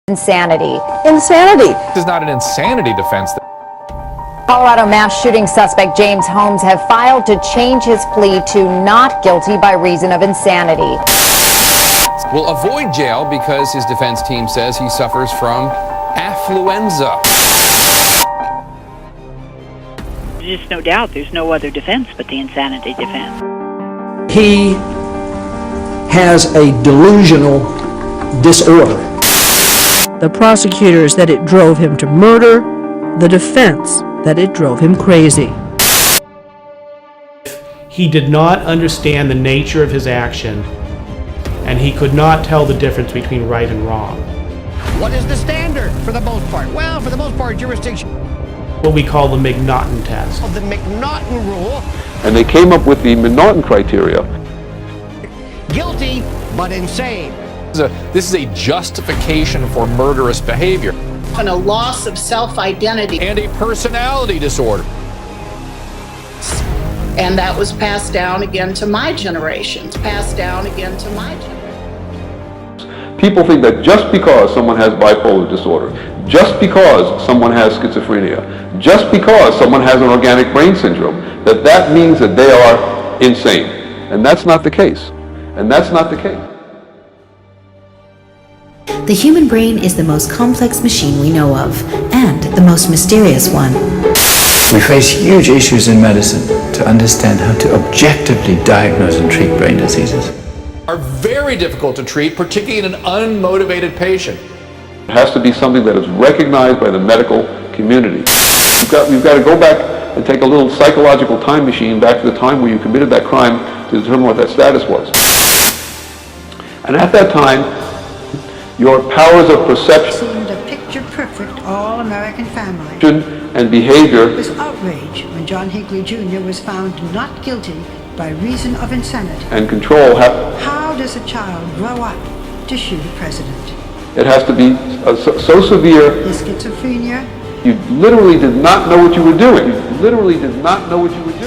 Insanity. Insanity. This is not an insanity defense. Colorado mass shooting suspect James Holmes have filed to change his plea to not guilty by reason of insanity. Will avoid jail because his defense team says he suffers from affluenza. There's no doubt there's no other defense but the insanity defense. He has a delusional disorder. The prosecutors that it drove him to murder, the defense that it drove him crazy. He did not understand the nature of his action, and he could not tell the difference between right and wrong. What is the standard for the most part? Well, for the most part, jurisdiction. What we call the McNaughton test. Of the McNaughton rule. And they came up with the McNaughton criteria. Guilty, but insane. This is a justification for murderous behavior. And a loss of self-identity. And a personality disorder. And that was passed down again to my generations, passed down again to my generation. People think that just because someone has bipolar disorder, just because someone has schizophrenia, just because someone has an organic brain syndrome, that means that they are insane. And that's not the case. And that's not the case. The human brain is the most complex machine we know of, and the most mysterious one. We face huge issues in medicine to understand how to objectively diagnose and treat brain diseases. Are very difficult to treat, particularly in an unmotivated patient. It has to be something that is recognized by the medical community. You've got to go back and take a little psychological time machine back to the time where you committed that crime to determine what that status was. And at that time, your powers of perception seemed a picture-perfect all-American family. And behavior was outraged when John Hinckley Jr. was found not guilty by reason of insanity. And control. How does a child grow up to shoot a president? It has to be so severe. His schizophrenia. You literally did not know what you were doing. You literally did not know what you were doing.